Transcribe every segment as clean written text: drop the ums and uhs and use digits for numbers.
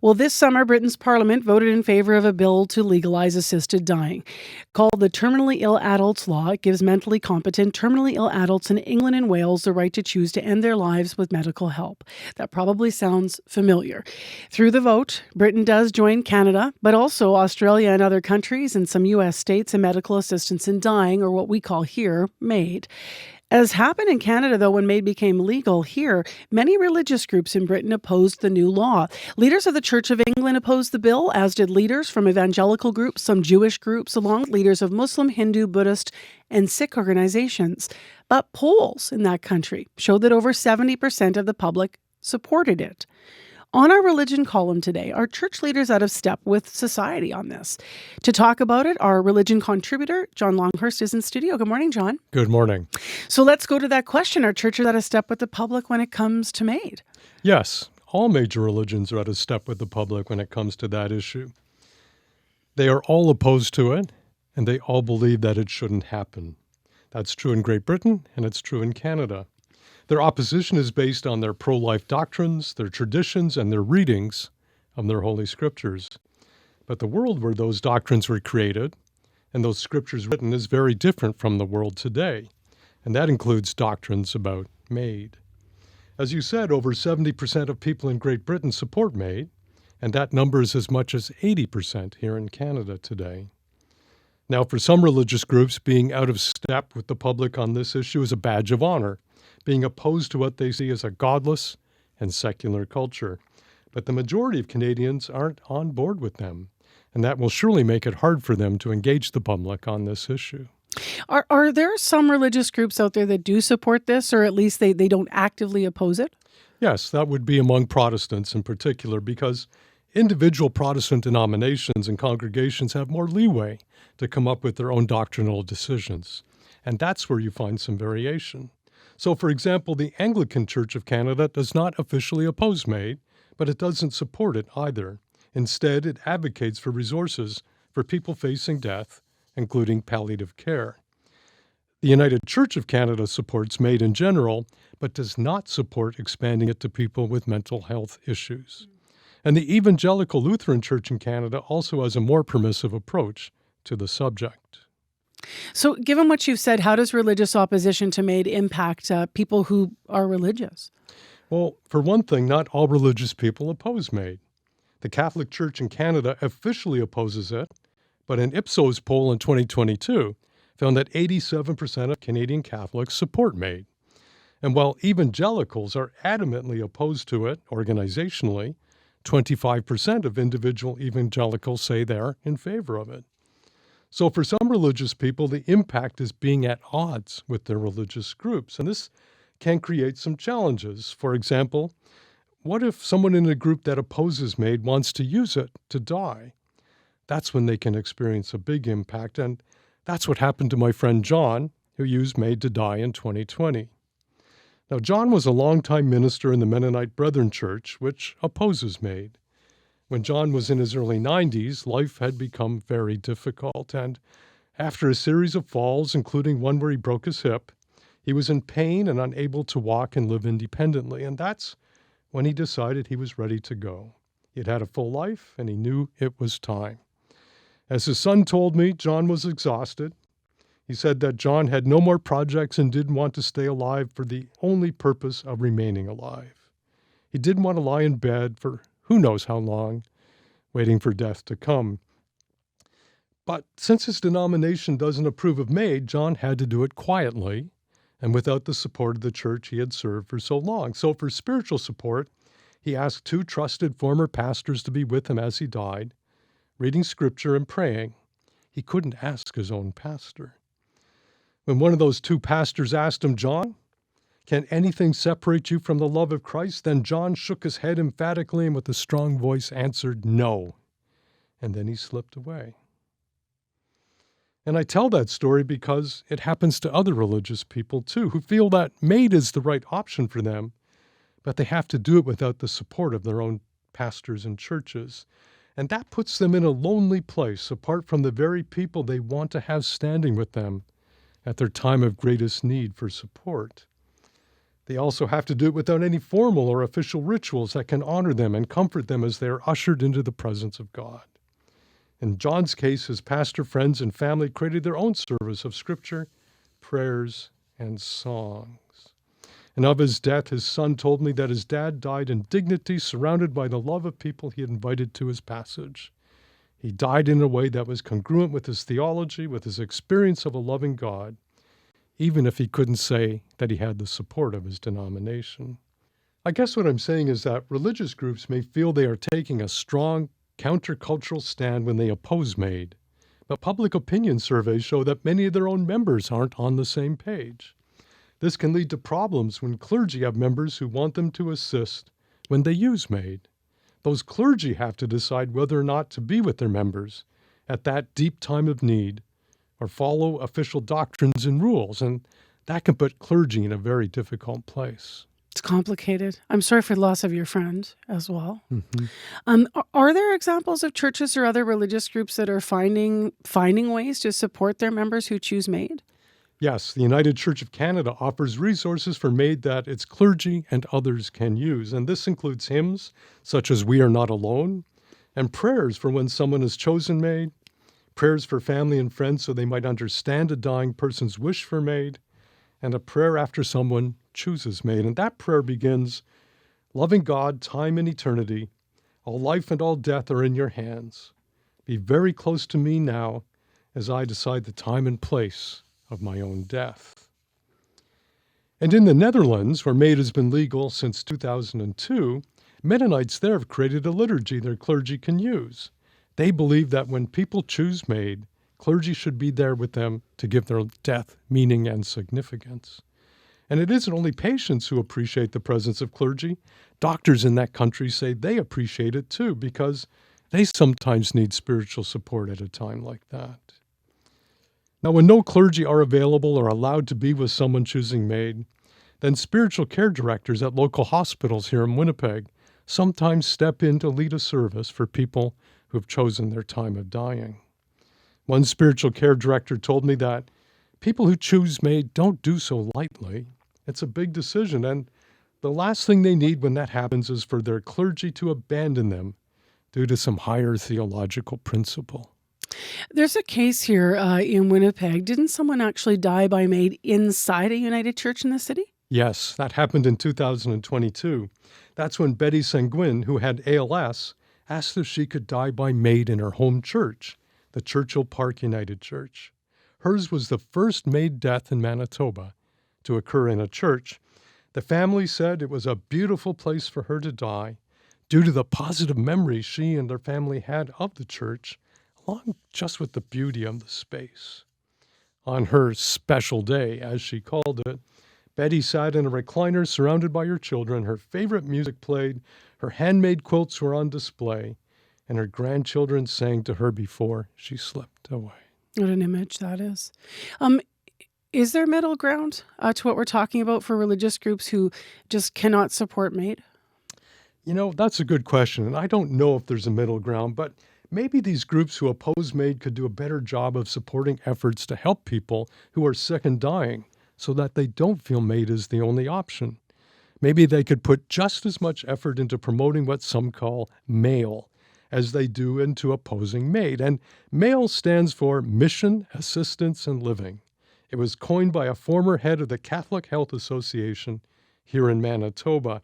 Well, this summer, Britain's Parliament voted in favor of a bill to legalize assisted dying. Called the Terminally Ill Adults Law, it gives mentally competent, terminally ill adults in England and Wales the right to choose to end their lives with medical help. That probably sounds familiar. Through the vote, Britain does join Canada, but also Australia and other countries and some U.S. states in medical assistance in dying, or what we call here MAiD. As happened in Canada, though, when MAiD became legal here, many religious groups in Britain opposed the new law. Leaders of the Church of England opposed the bill, as did leaders from evangelical groups, some Jewish groups, along with leaders of Muslim, Hindu, Buddhist, and Sikh organizations. But polls in that country showed that over 70% of the public supported it. On our religion column today, are church leaders out of step with society on this? To talk about it, our religion contributor, John Longhurst, is in studio. Good morning, John. Good morning. So let's go to that question. Are churches out of step with the public when it comes to MAiD? Yes, all major religions are out of step with the public when it comes to that issue. They are all opposed to it, and they all believe that it shouldn't happen. That's true in Great Britain, and it's true in Canada. Their opposition is based on their pro-life doctrines, their traditions, and their readings of their holy scriptures. But the world where those doctrines were created and those scriptures written is very different from the world today, and that includes doctrines about MAiD. As you said, over 70% of people in Great Britain support MAiD, and that number is as much as 80% here in Canada today. Now, for some religious groups, being out of step with the public on this issue is a badge of honor, being opposed to what they see as a godless and secular culture. But the majority of Canadians aren't on board with them, and that will surely make it hard for them to engage the public on this issue. Are there some religious groups out there that do support this, or at least they don't actively oppose it? Yes, that would be among Protestants in particular, because individual Protestant denominations and congregations have more leeway to come up with their own doctrinal decisions. And that's where you find some variation. So, for example, the Anglican Church of Canada does not officially oppose MAiD, but it doesn't support it either. Instead, it advocates for resources for people facing death, including palliative care. The United Church of Canada supports MAiD in general, but does not support expanding it to people with mental health issues. And the Evangelical Lutheran Church in Canada also has a more permissive approach to the subject. So given what you've said, how does religious opposition to MAiD impact people who are religious? Well, for one thing, not all religious people oppose MAiD. The Catholic Church in Canada officially opposes it, but an Ipsos poll in 2022 found that 87% of Canadian Catholics support MAiD. And while evangelicals are adamantly opposed to it organizationally, 25% of individual evangelicals say they're in favor of it. So for some religious people, the impact is being at odds with their religious groups, and this can create some challenges. For example, what if someone in a group that opposes MAiD wants to use it to die? That's when they can experience a big impact, and that's what happened to my friend John, who used MAiD to die in 2020. Now, John was a longtime minister in the Mennonite Brethren Church, which opposes MAiD. When John was in his early 90s, life had become very difficult, and after a series of falls, including one where he broke his hip, he was in pain and unable to walk and live independently, and that's when he decided he was ready to go. He'd had a full life, and he knew it was time. As his son told me, John was exhausted. He said that John had no more projects and didn't want to stay alive for the only purpose of remaining alive. He didn't want to lie in bed for who knows how long, waiting for death to come. But since his denomination doesn't approve of MAiD, John had to do it quietly and without the support of the church he had served for so long. So for spiritual support, he asked 2 trusted former pastors to be with him as he died, reading scripture and praying. He couldn't ask his own pastor. When one of those 2 pastors asked him, "John, can anything separate you from the love of Christ?" Then John shook his head emphatically and with a strong voice answered, "No." And then he slipped away. And I tell that story because it happens to other religious people too, who feel that MAiD is the right option for them, but they have to do it without the support of their own pastors and churches. And that puts them in a lonely place, apart from the very people they want to have standing with them at their time of greatest need for support. They also have to do it without any formal or official rituals that can honor them and comfort them as they are ushered into the presence of God. In John's case, his pastor friends and family created their own service of scripture, prayers, and songs. And of his death, his son told me that his dad died in dignity, surrounded by the love of people he had invited to his passage. He died in a way that was congruent with his theology, with his experience of a loving God, even if he couldn't say that he had the support of his denomination. I guess what I'm saying is that religious groups may feel they are taking a strong countercultural stand when they oppose MAiD, but public opinion surveys show that many of their own members aren't on the same page. This can lead to problems when clergy have members who want them to assist when they use MAiD. Those clergy have to decide whether or not to be with their members at that deep time of need or follow official doctrines and rules, and that can put clergy in a very difficult place. It's complicated. I'm sorry for the loss of your friend as well. Mm-hmm. Are there examples of churches or other religious groups that are finding ways to support their members who choose MAiD? Yes, the United Church of Canada offers resources for MAiD that its clergy and others can use, and this includes hymns such as We Are Not Alone, and prayers for when someone has chosen MAiD, prayers for family and friends so they might understand a dying person's wish for MAiD, and a prayer after someone chooses MAiD. And that prayer begins, loving God, time and eternity, all life and all death are in your hands. Be very close to me now as I decide the time and place of my own death. And in the Netherlands, where MAiD has been legal since 2002, Mennonites there have created a liturgy their clergy can use. They believe that when people choose MAiD, clergy should be there with them to give their death meaning and significance. And it isn't only patients who appreciate the presence of clergy. Doctors in that country say they appreciate it too, because they sometimes need spiritual support at a time like that. Now, when no clergy are available or allowed to be with someone choosing MAiD, then spiritual care directors at local hospitals here in Winnipeg sometimes step in to lead a service for people who have chosen their time of dying. One spiritual care director told me that people who choose MAiD don't do so lightly. It's a big decision, and the last thing they need when that happens is for their clergy to abandon them due to some higher theological principle. There's a case here in Winnipeg. Didn't someone actually die by MAiD inside a United Church in the city? Yes, that happened in 2022. That's when Betty Sanguin, who had ALS, asked if she could die by MAiD in her home church, the Churchill Park United Church. Hers was the first MAiD death in Manitoba to occur in a church. The family said it was a beautiful place for her to die due to the positive memories she and her family had of the church, along just with the beauty of the space. On her special day, as she called it, Betty sat in a recliner surrounded by her children. Her favorite music played, her handmade quilts were on display, and her grandchildren sang to her before she slipped away. What an image that is. Is there middle ground to what we're talking about for religious groups who just cannot support MAiD? You know, that's a good question, and I don't know if there's a middle ground, but maybe these groups who oppose MAiD could do a better job of supporting efforts to help people who are sick and dying so that they don't feel MAiD is the only option. Maybe they could put just as much effort into promoting what some call MAIL as they do into opposing MAiD. And MAIL stands for Mission, Assistance, and Living. It was coined by a former head of the Catholic Health Association here in Manitoba.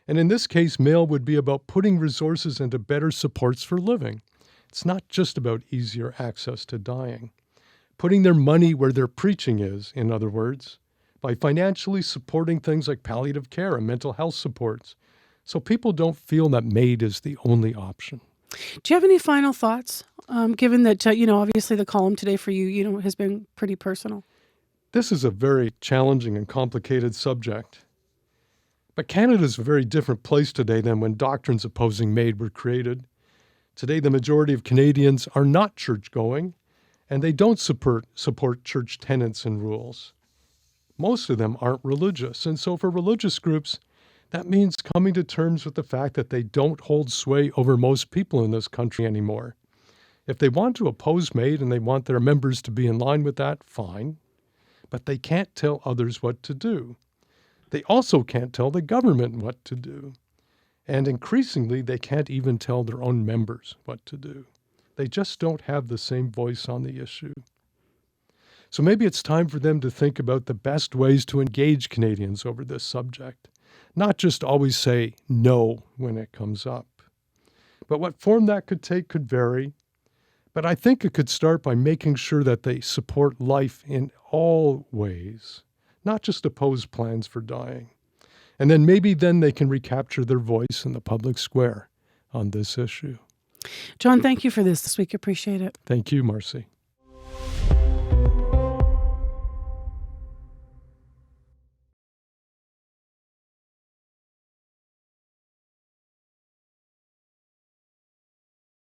And in this case, MAIL would be about putting resources into better supports for living. It's not just about easier access to dying. Putting their money where their preaching is, in other words, by financially supporting things like palliative care and mental health supports, so people don't feel that MAiD is the only option. Do you have any final thoughts, given that, obviously the column today for you, has been pretty personal? This is a very challenging and complicated subject. But Canada is a very different place today than when doctrines opposing MAiD were created. Today, the majority of Canadians are not church-going, and they don't support church tenets and rules. Most of them aren't religious, and so for religious groups, that means coming to terms with the fact that they don't hold sway over most people in this country anymore. If they want to oppose MAiD and they want their members to be in line with that, fine. But they can't tell others what to do. They also can't tell the government what to do. And increasingly, they can't even tell their own members what to do. They just don't have the same voice on the issue. So maybe it's time for them to think about the best ways to engage Canadians over this subject, not just always say no when it comes up. But what form that could take could vary. But I think it could start by making sure that they support life in all ways, not just oppose plans for dying. And then maybe they can recapture their voice in the public square on this issue. John, thank you for this week. Appreciate it. Thank you, Marcy.